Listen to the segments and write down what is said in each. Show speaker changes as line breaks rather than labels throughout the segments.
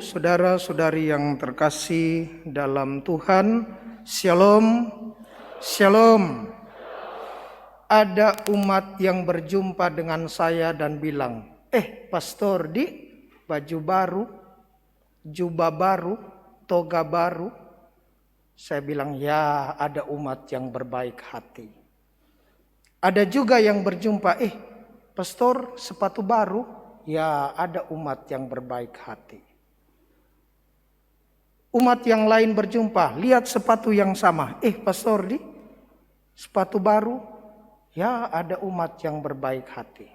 saudara-saudari yang terkasih dalam Tuhan, Shalom, Shalom. Ada umat yang berjumpa dengan saya dan bilang, Pastor Di, baju baru, jubah baru, toga baru. Saya bilang, ya ada umat yang berbaik hati. Ada juga yang berjumpa, Pastor sepatu baru. Ya ada umat yang berbaik hati. Umat yang lain berjumpa, lihat sepatu yang sama. Pastor Di, sepatu baru. Ya ada umat yang berbaik hati.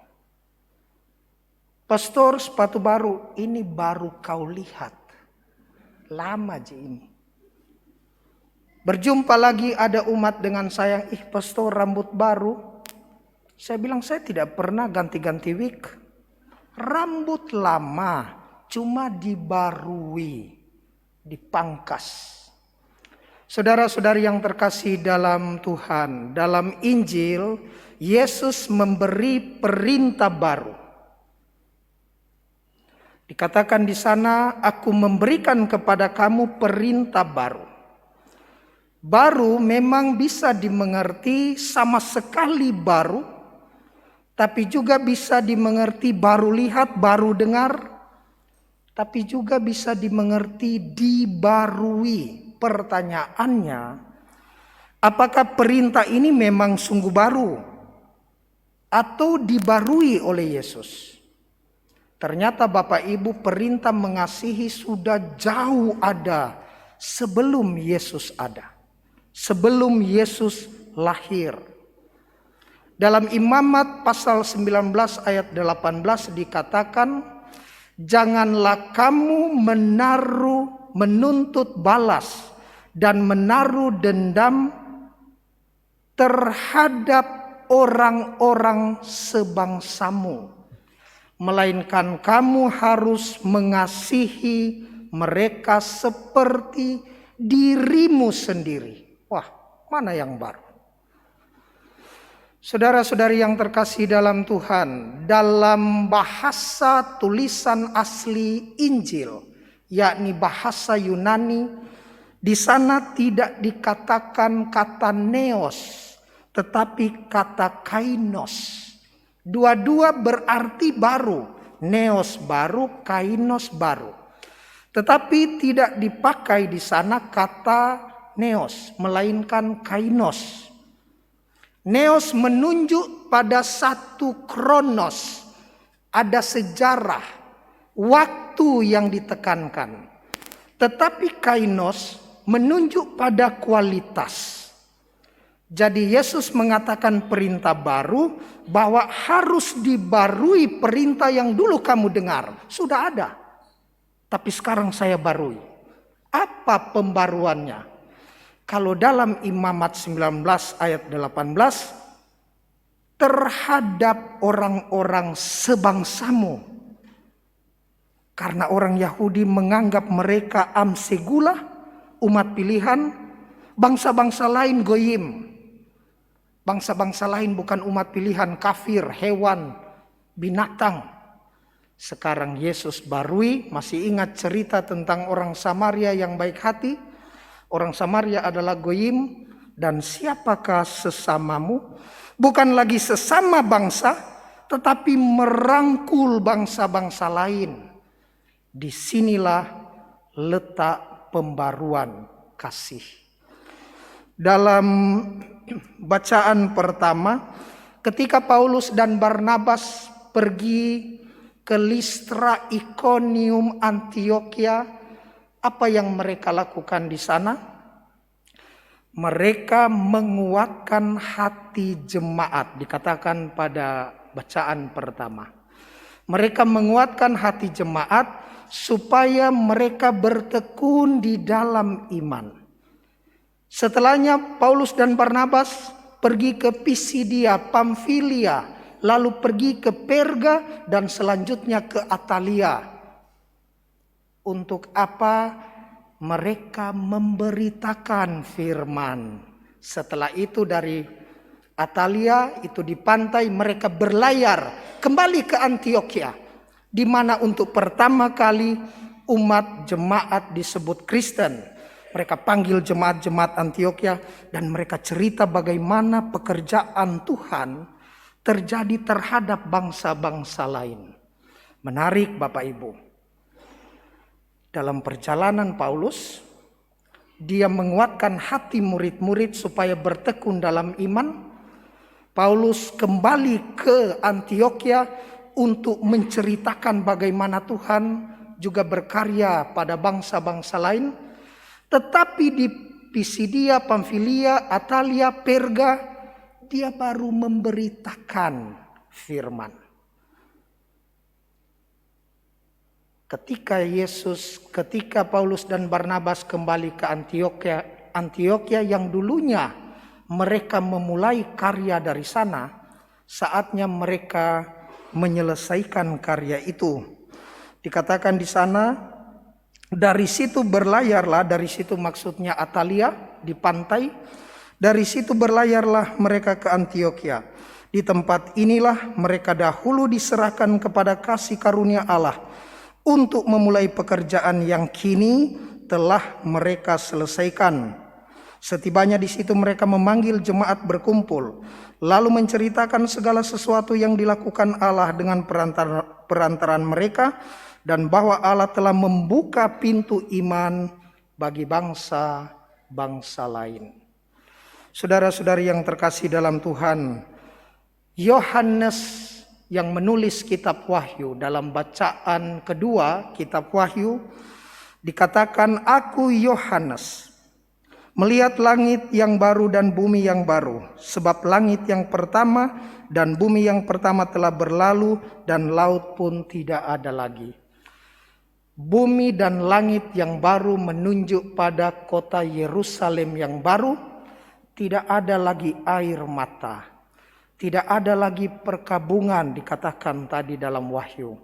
Pastor sepatu baru, ini baru kau lihat. Lama aja ini. Berjumpa lagi ada umat dengan saya, Pastor rambut baru. Saya bilang saya tidak pernah ganti-ganti wig. Rambut lama cuma dibarui, dipangkas. Saudara-saudari yang terkasih dalam Tuhan, dalam Injil Yesus memberi perintah baru. Dikatakan di sana, aku memberikan kepada kamu perintah baru. Baru memang bisa dimengerti sama sekali baru. Tapi juga bisa dimengerti baru lihat, baru dengar. Tapi juga bisa dimengerti dibarui. Pertanyaannya, apakah perintah ini memang sungguh baru? Atau dibarui oleh Yesus? Ternyata Bapak Ibu, perintah mengasihi sudah jauh ada sebelum Yesus ada. Sebelum Yesus lahir. Dalam Imamat pasal 19 ayat 18 dikatakan, janganlah kamu menuntut balas dan menaruh dendam terhadap orang-orang sebangsamu. Melainkan kamu harus mengasihi mereka seperti dirimu sendiri. Wah, mana yang baru? Saudara-saudari yang terkasih dalam Tuhan, dalam bahasa tulisan asli Injil, yakni bahasa Yunani, di sana tidak dikatakan kata neos, tetapi kata kainos. Dua-dua berarti baru, neos baru, kainos baru. Tetapi tidak dipakai di sana kata neos, melainkan kainos. Neos menunjuk pada satu kronos, ada sejarah, waktu yang ditekankan. Tetapi kainos menunjuk pada kualitas. Jadi Yesus mengatakan perintah baru bahwa harus dibarui perintah yang dulu kamu dengar. Sudah ada, tapi sekarang saya barui. Apa pembaruannya? Kalau dalam Imamat 19 ayat 18, terhadap orang-orang sebangsamu. Karena orang Yahudi menganggap mereka amsegula, umat pilihan, bangsa-bangsa lain goyim. Bangsa-bangsa lain bukan umat pilihan, kafir, hewan, binatang. Sekarang Yesus barui, masih ingat cerita tentang orang Samaria yang baik hati? Orang Samaria adalah goyim, dan siapakah sesamamu? Bukan lagi sesama bangsa, tetapi merangkul bangsa-bangsa lain. Disinilah letak pembaruan kasih. Dalam bacaan pertama, ketika Paulus dan Barnabas pergi ke Listra, Ikonium, Antioquia, apa yang mereka lakukan di sana? Mereka menguatkan hati jemaat, dikatakan pada bacaan pertama. Mereka menguatkan hati jemaat supaya mereka bertekun di dalam iman. Setelahnya Paulus dan Barnabas pergi ke Pisidia, Pamfilia, lalu pergi ke Perga dan selanjutnya ke Atalia. Untuk apa? Mereka memberitakan firman. Setelah itu dari Atalia, itu di pantai, mereka berlayar kembali ke Antioquia, di mana untuk pertama kali umat jemaat disebut Kristen. Mereka panggil jemaat-jemaat Antioquia dan mereka cerita bagaimana pekerjaan Tuhan terjadi terhadap bangsa-bangsa lain. Menarik Bapak Ibu. Dalam perjalanan Paulus, dia menguatkan hati murid-murid supaya bertekun dalam iman. Paulus kembali ke Antioquia untuk menceritakan bagaimana Tuhan juga berkarya pada bangsa-bangsa lain. Tetapi di Pisidia, Pamfilia, Atalia, Perga, dia baru memberitakan firman. Ketika Paulus dan Barnabas kembali ke Antioquia yang dulunya mereka memulai karya dari sana, saatnya mereka menyelesaikan karya itu. Dikatakan di sana, dari situ berlayarlah, dari situ maksudnya Atalia di pantai. Dari situ berlayarlah mereka ke Antioquia. Di tempat inilah mereka dahulu diserahkan kepada kasih karunia Allah untuk memulai pekerjaan yang kini telah mereka selesaikan. Setibanya di situ mereka memanggil jemaat berkumpul, lalu menceritakan segala sesuatu yang dilakukan Allah dengan perantaran mereka, dan bahwa Allah telah membuka pintu iman bagi bangsa-bangsa lain. Saudara-saudari yang terkasih dalam Tuhan, Yohanes yang menulis kitab Wahyu, dalam bacaan kedua kitab Wahyu dikatakan, "Aku Yohanes melihat langit yang baru dan bumi yang baru, sebab langit yang pertama dan bumi yang pertama telah berlalu dan laut pun tidak ada lagi." Bumi dan langit yang baru menunjuk pada kota Yerusalem yang baru. Tidak ada lagi air mata, tidak ada lagi perkabungan, dikatakan tadi dalam Wahyu.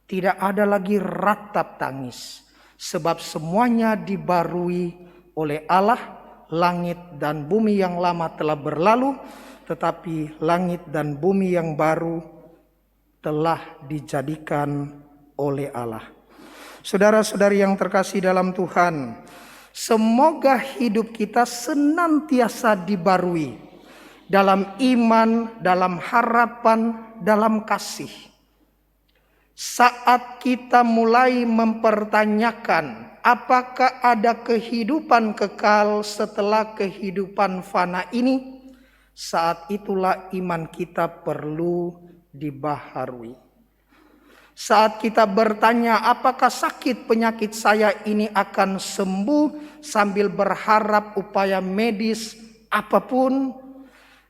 Tidak ada lagi ratap tangis, sebab semuanya dibarui oleh Allah. Langit dan bumi yang lama telah berlalu, tetapi langit dan bumi yang baru telah dijadikan oleh Allah. Saudara-saudari yang terkasih dalam Tuhan, semoga hidup kita senantiasa dibarui dalam iman, dalam harapan, dalam kasih. Saat kita mulai mempertanyakan apakah ada kehidupan kekal setelah kehidupan fana ini, saat itulah iman kita perlu dibaharui. Saat kita bertanya apakah sakit penyakit saya ini akan sembuh, sambil berharap upaya medis apapun,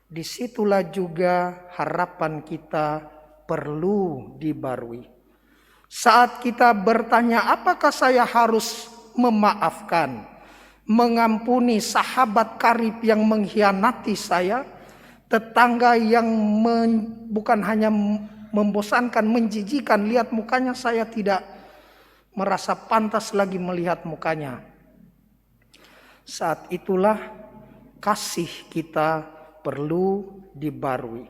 disitulah juga harapan kita perlu dibarui. Saat kita bertanya apakah saya harus memaafkan, mengampuni sahabat karib yang mengkhianati saya, tetangga yang bukan hanya membosankan, menjijikan, lihat mukanya saya tidak merasa pantas lagi melihat mukanya. Saat itulah kasih kita perlu dibarui.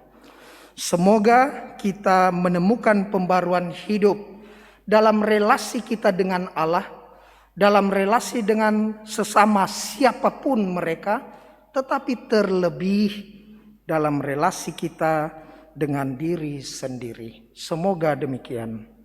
Semoga kita menemukan pembaruan hidup dalam relasi kita dengan Allah, dalam relasi dengan sesama siapapun mereka, tetapi terlebih dalam relasi kita dengan diri sendiri. Semoga demikian.